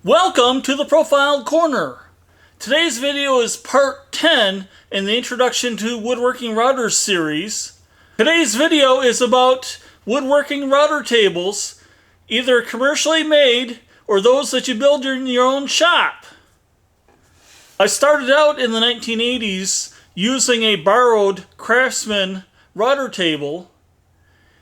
Welcome to the Profile Corner. Today's video is part 10 in the Introduction to Woodworking Routers series. Today's video is about woodworking router tables, either commercially made or those that you build in your own shop. I started out in the 1980s using a borrowed Craftsman router table.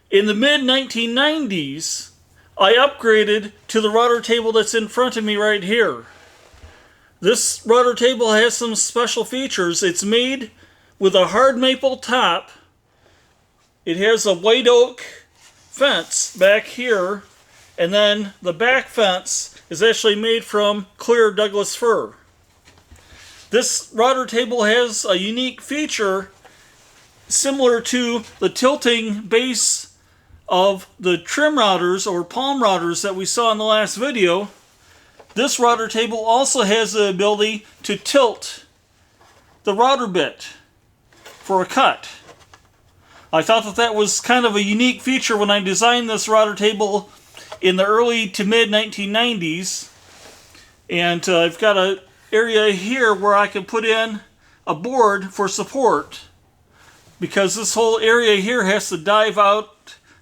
In the mid-1990s, I upgraded to the router table that's in front of me right here. This router table has some special features. It's made with a hard maple top. It has a white oak fence back here, and then the back fence is actually made from clear Douglas fir. This router table has a unique feature similar to the tilting base of the trim routers or palm routers that we saw in the last video. This router table also has the ability to tilt the router bit for a cut. I thought that was kind of a unique feature when I designed this router table in the early to mid 1990s. And I've got an area here where I can put in a board for support, because this whole area here has to dive out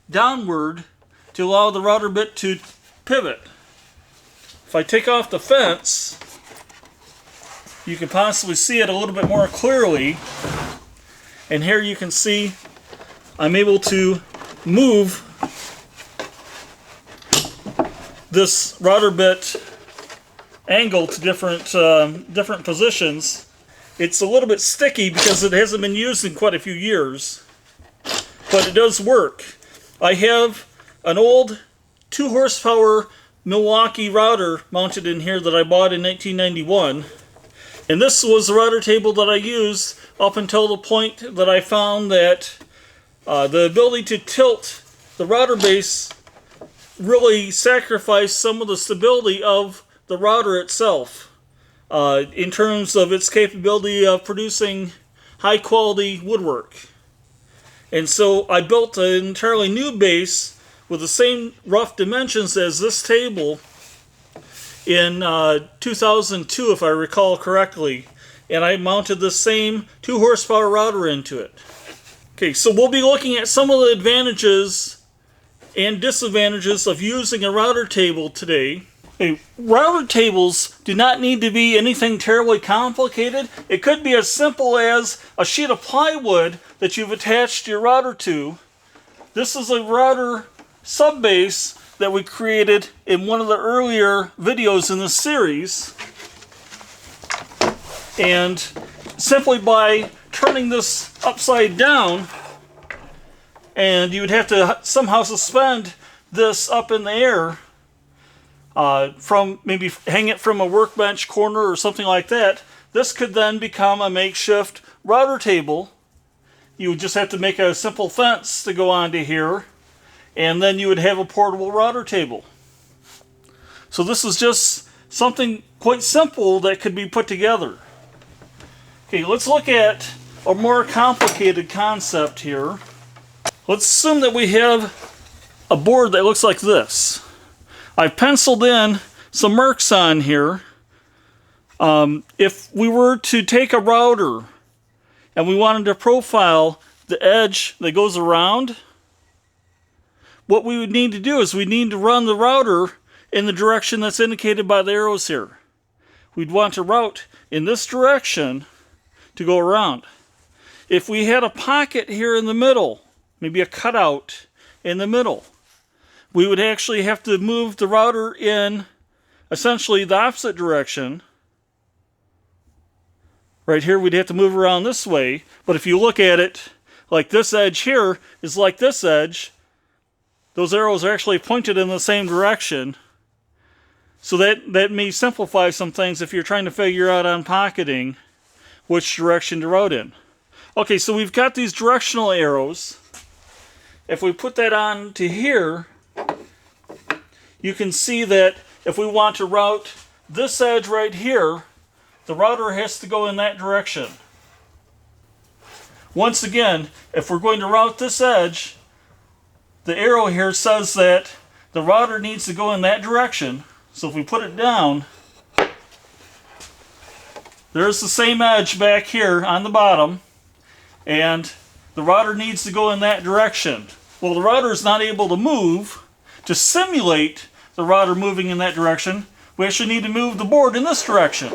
downward to allow the router bit to pivot. If I take off the fence, you can possibly see it a little bit more clearly. And here you can see I'm able to move this router bit angle to different positions. It's a little bit sticky because it hasn't been used in quite a few years, but it does work. I have an old 2 horsepower Milwaukee router mounted in here that I bought in 1991, and this was the router table that I used up until the point that I found that the ability to tilt the router base really sacrificed some of the stability of the router itself in terms of its capability of producing high quality woodwork. And so I built an entirely new base with the same rough dimensions as this table in 2002, if I recall correctly, and I mounted the same 2 horsepower router into it. Okay, so we'll be looking at some of the advantages and disadvantages of using a router table today. Okay, router tables do not need to be anything terribly complicated. It could be as simple as a sheet of plywood that you've attached your router to. This is a router subbase that we created in one of the earlier videos in this series. And simply by turning this upside down, and you would have to somehow suspend this up in the air, from maybe hang it from a workbench corner or something like that. This could then become a makeshift router table. You would just have to make a simple fence to go onto here, and then you would have a portable router table. So this is just something quite simple that could be put together. Okay, let's look at a more complicated concept here. Let's assume that we have a board that looks like this. I've penciled in some marks on here. If we were to take a router and we wanted to profile the edge that goes around, what we would need to do is we need to run the router in the direction that's indicated by the arrows here. We'd want to route in this direction to go around. If we had a pocket here in the middle, maybe a cutout in the middle, we would actually have to move the router in essentially the opposite direction. Right here we'd have to move around this way, but if you look at it, like this edge here is like this edge. Those arrows are actually pointed in the same direction. So that may simplify some things if you're trying to figure out on pocketing which direction to route in. Okay, so we've got these directional arrows. If we put that on to here, you can see that if we want to route this edge right here, the router has to go in that direction. Once again, if we're going to route this edge, the arrow here says that the router needs to go in that direction. So if we put it down, there's the same edge back here on the bottom, and the router needs to go in that direction. Well, the router is not able to move. To simulate the router moving in that direction, we actually need to move the board in this direction.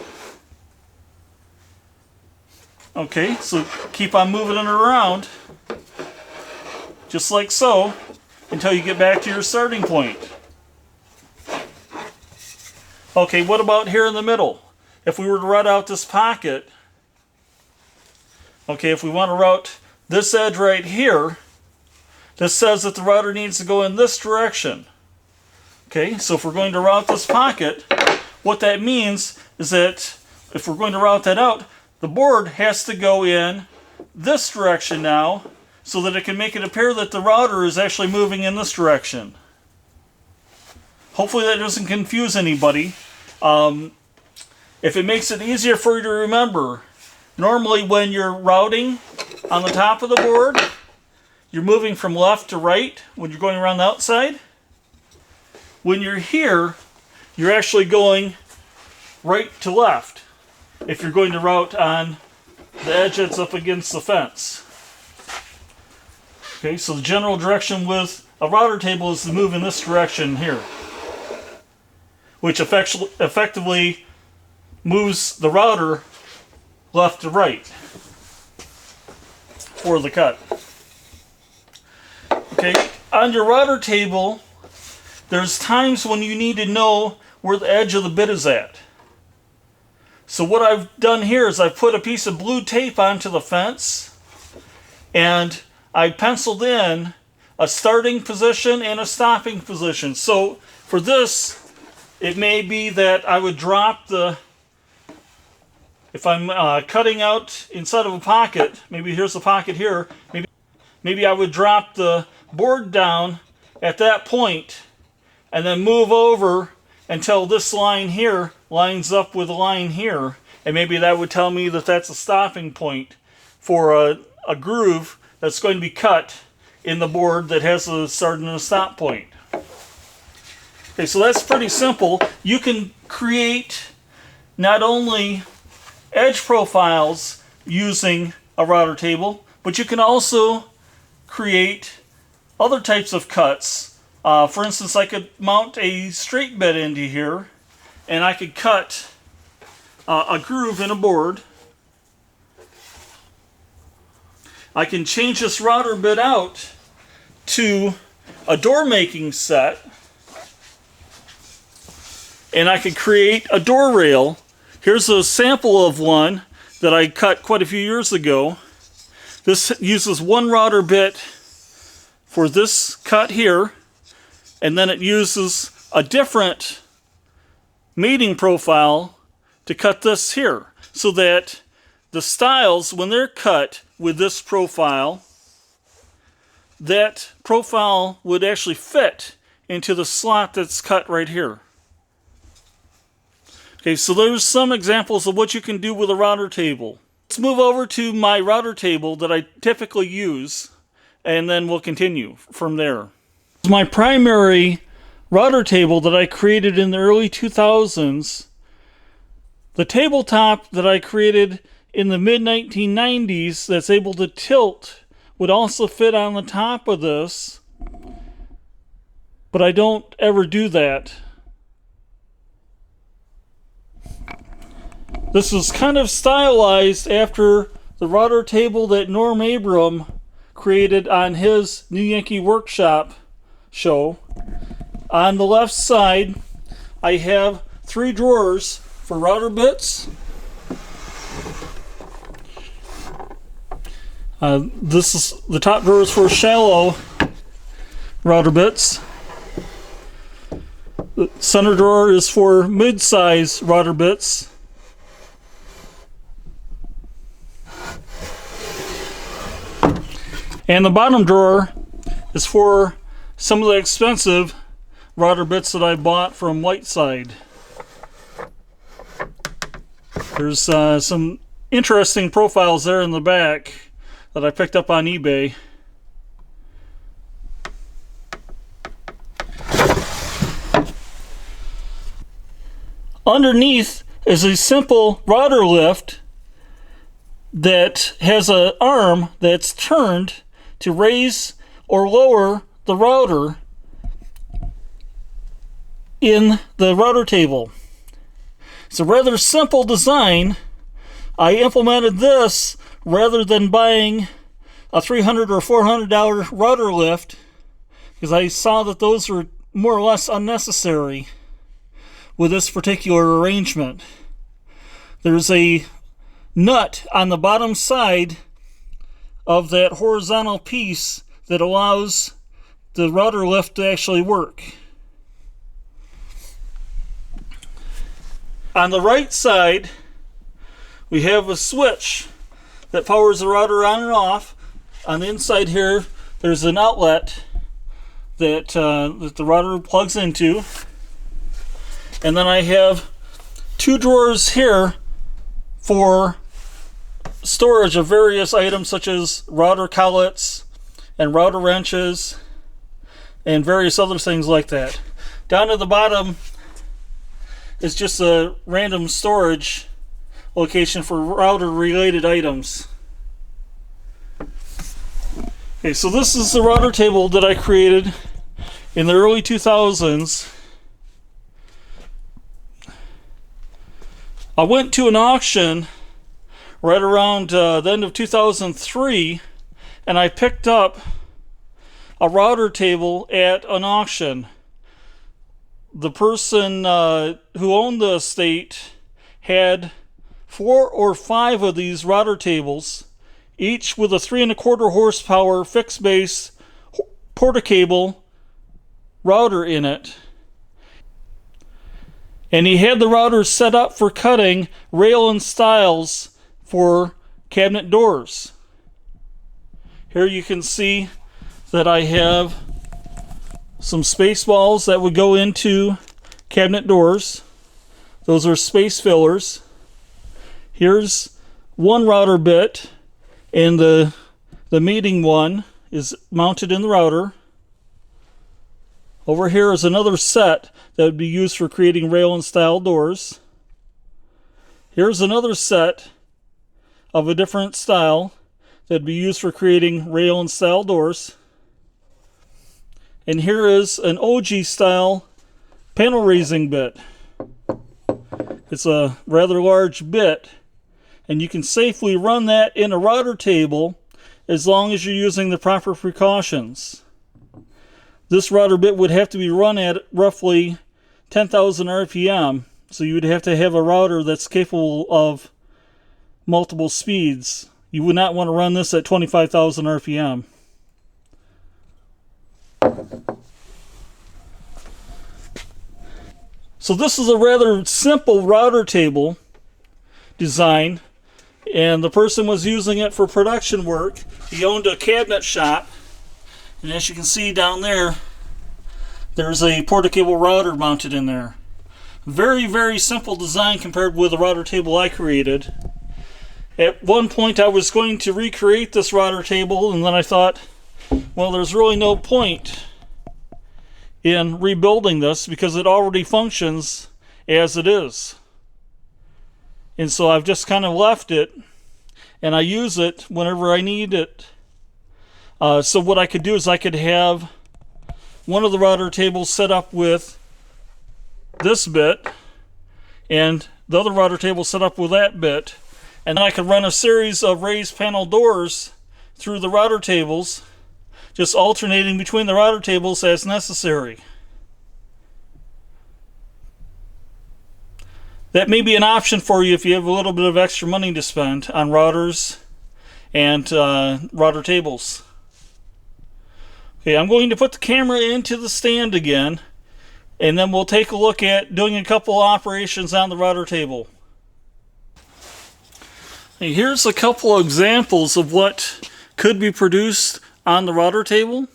Okay, so keep on moving it around, just like so, until you get back to your starting point. Okay, what about here in the middle? If we were to route out this pocket, okay, if we want to route this edge right here, this says that the router needs to go in this direction. Okay, so if we're going to route this pocket, what that means is that if we're going to route that out, the board has to go in this direction now, so that it can make it appear that the router is actually moving in this direction. Hopefully that doesn't confuse anybody. If it makes it easier for you to remember, normally when you're routing on the top of the board, you're moving from left to right when you're going around the outside. When you're here, you're actually going right to left if you're going to route on the edge that's up against the fence. Okay, so the general direction with a router table is to move in this direction here, which effectively moves the router left to right for the cut. Okay, on your router table, there's times when you need to know where the edge of the bit is at. So what I've done here is I've put a piece of blue tape onto the fence, and I penciled in a starting position and a stopping position. So for this, it may be that I would drop the, if I'm cutting out inside of a pocket, maybe here's the pocket here, maybe I would drop the board down at that point and then move over until this line here lines up with the line here, and maybe that would tell me that that's a stopping point for a groove that's going to be cut in the board that has a start and a stop point. Okay, so that's pretty simple. You can create not only edge profiles using a router table, but you can also create other types of cuts. For instance, I could mount a straight bit into here, and I could cut a groove in a board. I can change this router bit out to a door making set, and I could create a door rail. Here's a sample of one that I cut quite a few years ago. This uses one router bit for this cut here, and then it uses a different mating profile to cut this here, so that the stiles, when they're cut with this profile, that profile would actually fit into the slot that's cut right here. Okay, so there's some examples of what you can do with a router table. Let's move over to my router table that I typically use, and then we'll continue from there. My primary router table that I created in the early 2000s, the tabletop that I created in the mid-1990s that's able to tilt would also fit on the top of this, but I don't ever do that. This is kind of stylized after the router table that Norm Abram created on his New Yankee Workshop show. On the left side, I have 3 drawers for router bits. This is the top drawer is for shallow router bits. The center drawer is for mid-size router bits. And the bottom drawer is for some of the expensive router bits that I bought from Whiteside. There's some interesting profiles there in the back that I picked up on eBay. Underneath is a simple router lift that has an arm that's turned to raise or lower the router in the router table. It's a rather simple design. I implemented this rather than buying a $300 or $400 router lift because I saw that those were more or less unnecessary with this particular arrangement. There's a nut on the bottom side of that horizontal piece that allows the router lift to actually work. On the right side, we have a switch that powers the router on and off. On the inside here, there's an outlet that the router plugs into. And then I have two drawers here for storage of various items such as router collets and router wrenches and various other things like that. Down at the bottom is just a random storage location for router related items. Okay, so this is the router table that I created in the early 2000s. I went to an auction right around the end of 2003, and I picked up a router table at an auction. The person who owned the estate had 4 or 5 of these router tables, each with a 3¼ horsepower fixed base portacable router in it. And he had the routers set up for cutting rail and stiles for cabinet doors. Here you can see that I have some space balls that would go into cabinet doors. Those are space fillers. Here's one router bit, and the meeting one is mounted in the router. Over here is another set that would be used for creating rail and stile doors. Here's another set of a different style that would be used for creating rail and stile doors. And here is an OG style panel raising bit. It's a rather large bit, and you can safely run that in a router table as long as you're using the proper precautions. This router bit would have to be run at roughly 10,000 RPM, so you would have to have a router that's capable of multiple speeds. You would not want to run this at 25,000 RPM. So this is a rather simple router table design, and the person was using it for production work. He owned a cabinet shop, and as you can see down there, there's a portacable router mounted in there. Very, very simple design compared with the router table I created. At one point I was going to recreate this router table, and then I thought, well, there's really no point in rebuilding this because it already functions as it is. And so I've just kind of left it, and I use it whenever I need it. So what I could do is I could have one of the router tables set up with this bit, and the other router table set up with that bit, and then I could run a series of raised panel doors through the router tables, just alternating between the router tables as necessary. That may be an option for you if you have a little bit of extra money to spend on routers and router tables. Okay, I'm going to put the camera into the stand again, and then we'll take a look at doing a couple operations on the router table. Okay, here's a couple of examples of what could be produced on the router table.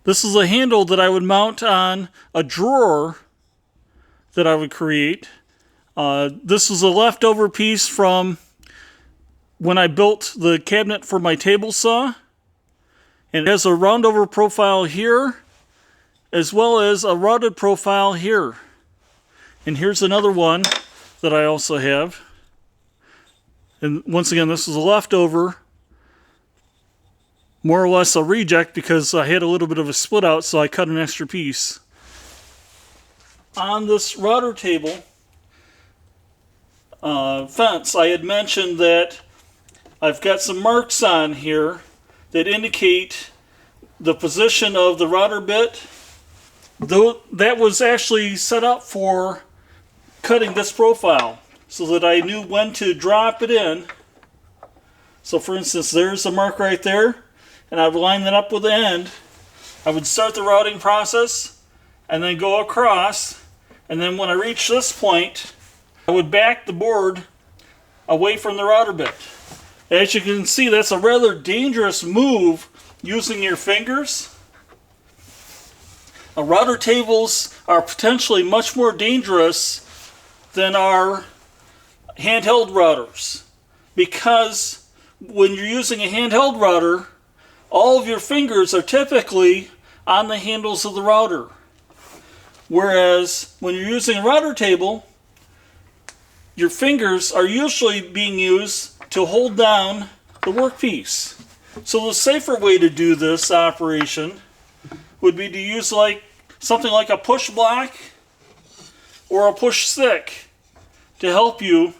This is a handle that I would mount on a drawer that I would create. This is a leftover piece from when I built the cabinet for my table saw. And it has a roundover profile here, as well as a routed profile here. And here's another one that I also have. And once again, this is a leftover, more or less a reject, because I had a little bit of a split out, so I cut an extra piece. On this router table fence, I had mentioned that I've got some marks on here that indicate the position of the router bit. Though that was actually set up for cutting this profile, so that I knew when to drop it in. So for instance, there's a mark right there, and I would line that up with the end. I would start the routing process and then go across, and then when I reach this point, I would back the board away from the router bit. As you can see, that's a rather dangerous move using your fingers. Router tables are potentially much more dangerous than our handheld routers, because when you're using a handheld router, all of your fingers are typically on the handles of the router. Whereas when you're using a router table, your fingers are usually being used to hold down the workpiece. So the safer way to do this operation would be to use something like a push block or a push stick to help you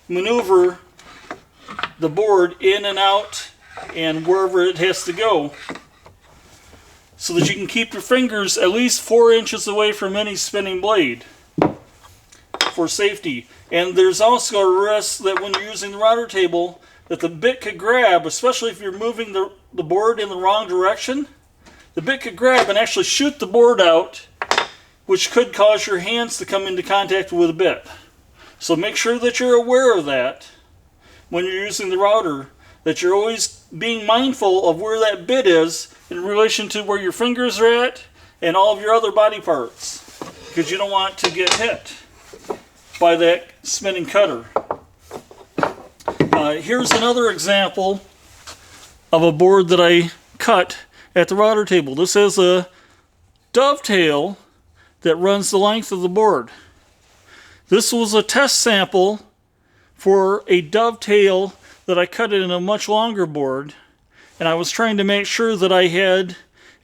maneuver the board in and out and wherever it has to go, so that you can keep your fingers at least 4 inches away from any spinning blade for safety. And there's also a risk that when you're using the router table, that the bit could grab, especially if you're moving the board in the wrong direction. The bit could grab and actually shoot the board out, which could cause your hands to come into contact with the bit. So make sure that you're aware of that when you're using the router, that you're always being mindful of where that bit is in relation to where your fingers are at and all of your other body parts, because you don't want to get hit by that spinning cutter. Here's another example of a board that I cut at the router table. This is a dovetail that runs the length of the board. This was a test sample for a dovetail that I cut in a much longer board, and I was trying to make sure that I had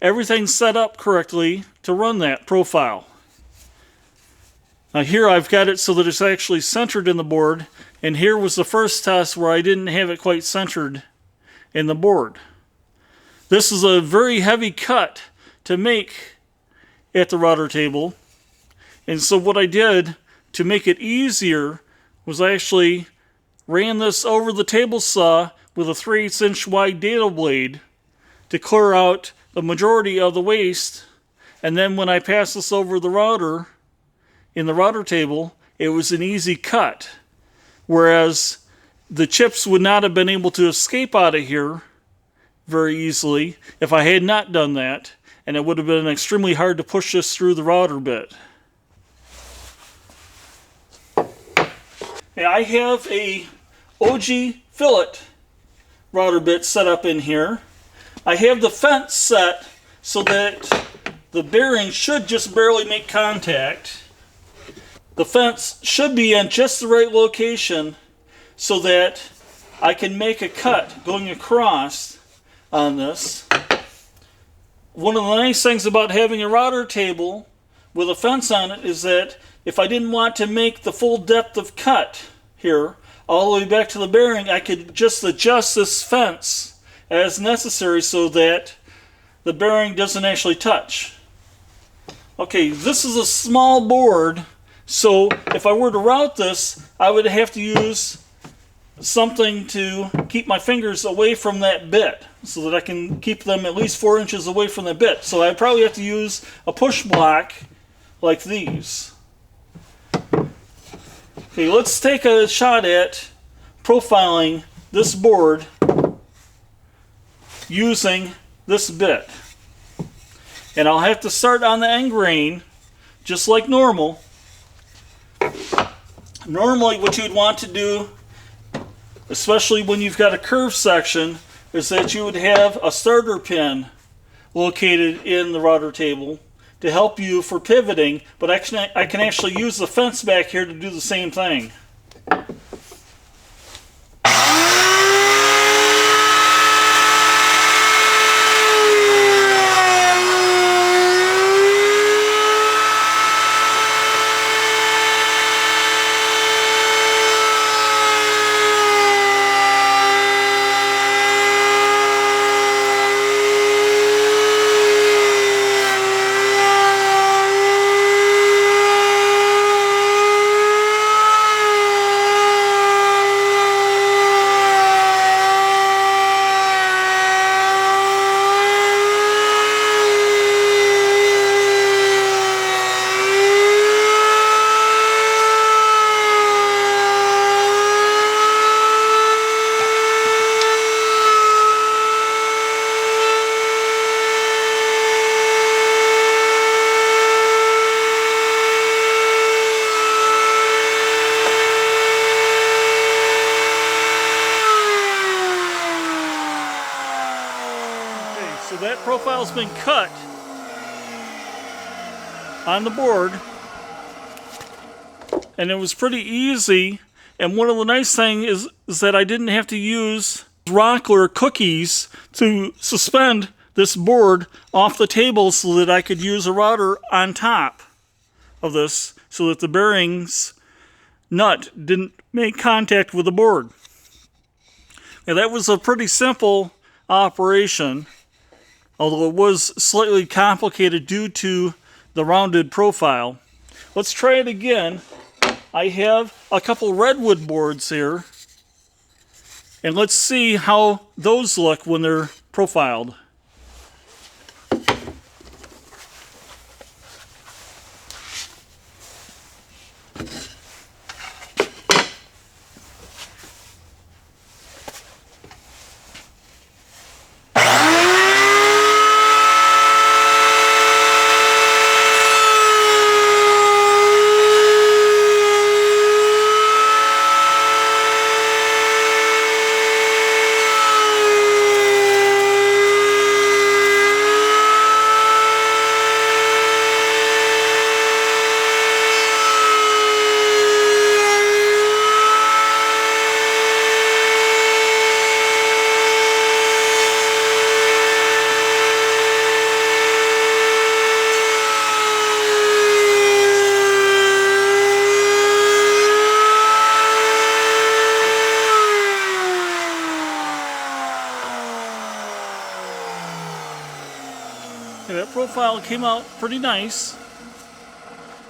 everything set up correctly to run that profile. Now here I've got it so that it's actually centered in the board, and here was the first test where I didn't have it quite centered in the board. This is a very heavy cut to make at the router table, and so what I did to make it easier was I actually ran this over the table saw with a 3/8 inch wide dado blade to clear out the majority of the waste, and then when I passed this over the router in the router table, it was an easy cut, whereas the chips would not have been able to escape out of here very easily if I had not done that, and it would have been extremely hard to push this through the router bit. I have a OG fillet router bit set up in here. I have the fence set so that the bearing should just barely make contact. The fence should be in just the right location so that I can make a cut going across on this. One of the nice things about having a router table with a fence on it is that if I didn't want to make the full depth of cut here all the way back to the bearing, I could just adjust this fence as necessary so that the bearing doesn't actually touch. Okay, this is a small board, so if I were to route this, I would have to use something to keep my fingers away from that bit so that I can keep them at least 4 inches away from the bit. So I probably have to use a push block like these. Okay, let's take a shot at profiling this board using this bit. And I'll have to start on the end grain just like normal. Normally what you'd want to do, especially when you've got a curved section, is that you would have a starter pin located in the router table to help you for pivoting, but I can actually use the fence back here to do the same thing. So that profile's been cut on the board, and it was pretty easy. And one of the nice things is that I didn't have to use rockler cookies to suspend this board off the table so that I could use a router on top of this so that the bearings nut didn't make contact with the board. Now that was a pretty simple operation, although it was slightly complicated due to the rounded profile. Let's try it again. I have a couple redwood boards here, and let's see how those look when they're profiled. That profile came out pretty nice,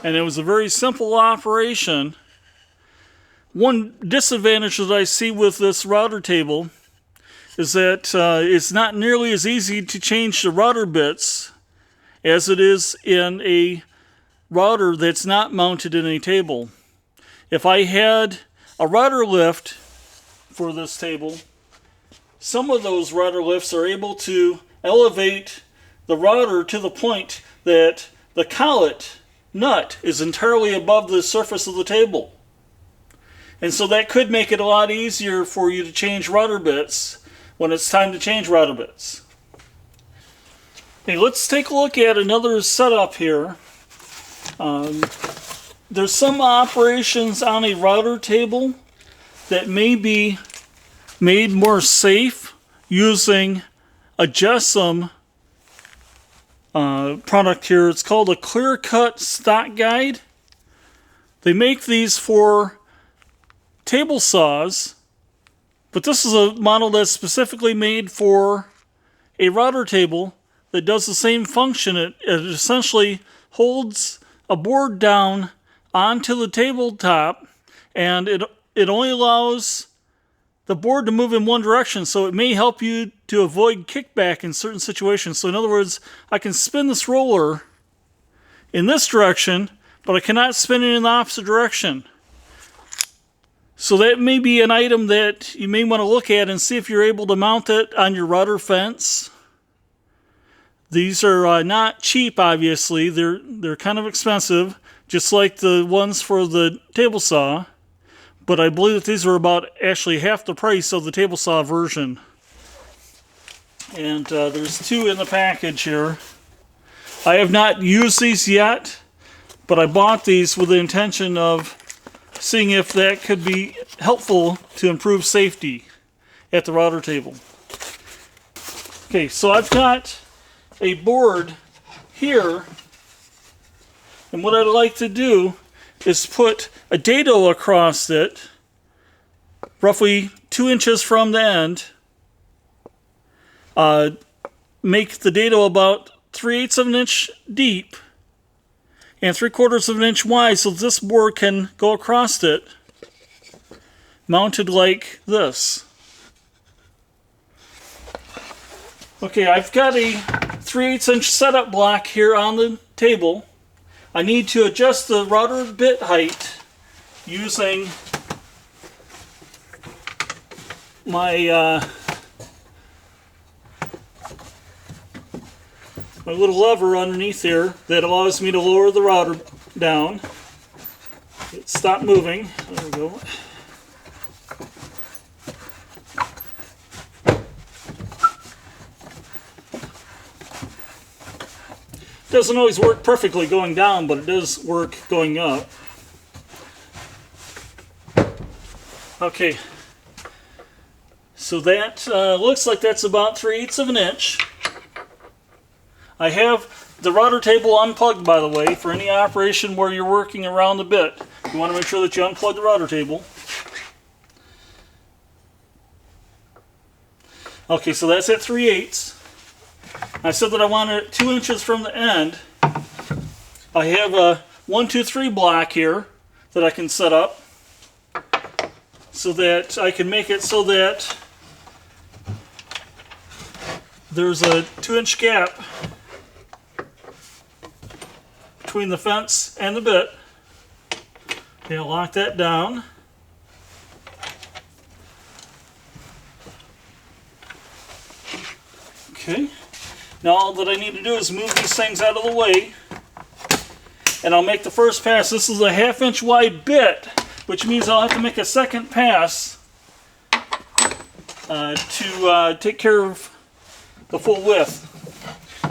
and it was a very simple operation. One disadvantage that I see with this router table is that it's not nearly as easy to change the router bits as it is in a router that's not mounted in a table. If I had a router lift for this table, some of those router lifts are able to elevate the router to the point that the collet nut is entirely above the surface of the table. And so that could make it a lot easier for you to change router bits when it's time to change router bits. Okay, let's take a look at another setup here. There's some operations on a router table that may be made more safe using a Jessam product here. It's called a Clear Cut Stock Guide. They make these for table saws, but this is a model that's specifically made for a router table that does the same function. It essentially holds a board down onto the tabletop, and it only allows the board to move in one direction, so it may help you to avoid kickback in certain situations. So in other words, I can spin this roller in this direction, but I cannot spin it in the opposite direction. So that may be an item that you may want to look at and see if you're able to mount it on your router fence. These are not cheap, obviously. They're kind of expensive, just like the ones for the table saw. But I believe that these are about actually half the price of the table saw version. And there's two in the package here. I have not used these yet, but I bought these with the intention of seeing if that could be helpful to improve safety at the router table. Okay, so I've got a board here, and what I'd like to do is put a dado across it, roughly 2 inches from the end. Make the dado about 3/8 of an inch deep and 3/4 of an inch wide, so this board can go across it, mounted like this. Okay, I've got a 3/8 inch setup block here on the table. I need to adjust the router bit height using my my little lever underneath here that allows me to lower the router down. It stopped moving. There we go. Doesn't always work perfectly going down, but it does work going up. Okay, so that looks like that's about 3/8 of an inch. I have the router table unplugged, by the way, for any operation where you're working around the bit. You want to make sure that you unplug the router table. Okay, so that's at 3/8. I said that I wanted it 2 inches from the end. I have a 1, 2, 3 block here that I can set up so that I can make it so that there's a 2-inch gap between the fence and the bit. Okay, I'll lock that down. Okay. Now all that I need to do is move these things out of the way, and I'll make the first pass. This is a 1/2 inch wide bit, which means I'll have to make a second pass to take care of the full width.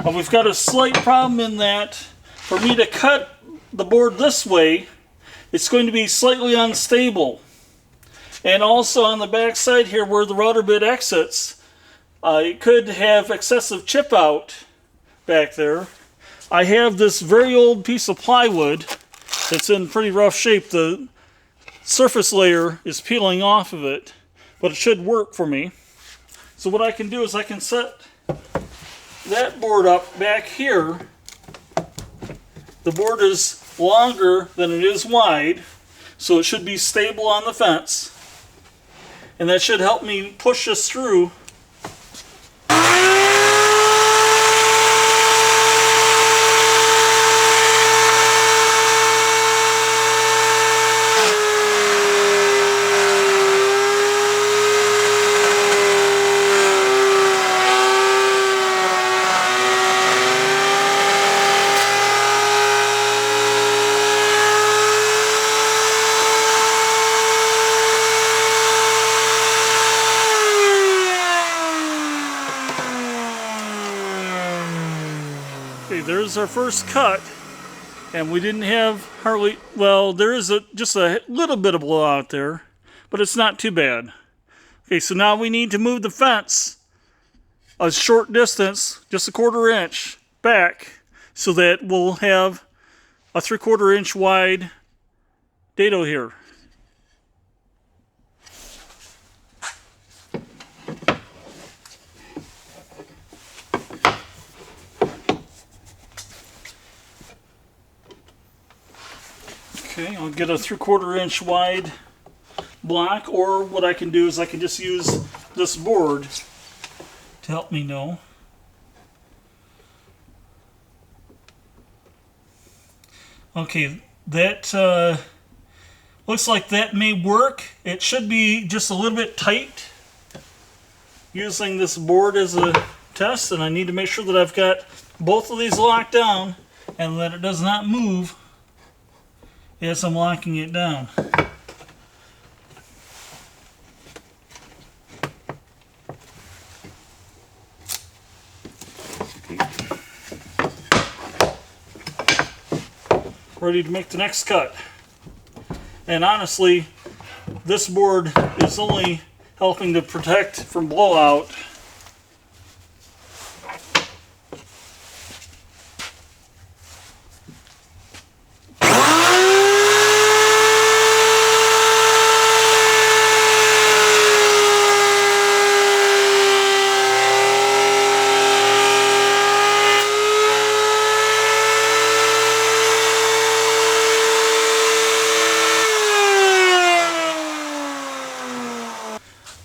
We've got a slight problem in that for me to cut the board this way, it's going to be slightly unstable. And also on the back side here where the router bit exits, it could have excessive chip out back there. I have this very old piece of plywood that's in pretty rough shape. The surface layer is peeling off of it, but it should work for me. So what I can do is I can set that board up back here. The board is longer than it is wide, so it should be stable on the fence, and that should help me push this through. There's our first cut, and we didn't have hardly, well, there is just a little bit of blowout there, but it's not too bad. Okay, so now we need to move the fence a short distance, just a 1/4 inch back, so that we'll have a 3/4 inch wide dado here. Okay, I'll get a 3/4 inch wide block, or what I can do is I can just use this board to help me know. Okay, that looks like that may work. It should be just a little bit tight using this board as a test, and I need to make sure that I've got both of these locked down and that it does not move as I'm locking it down. ready to make the next cut. And honestly, this board is only helping to protect from blowout.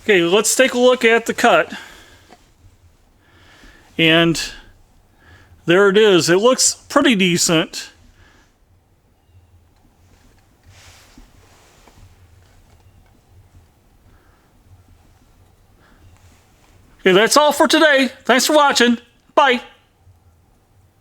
Okay, let's take a look at the cut. And there it is. It looks pretty decent. Okay, that's all for today. Thanks for watching. Bye.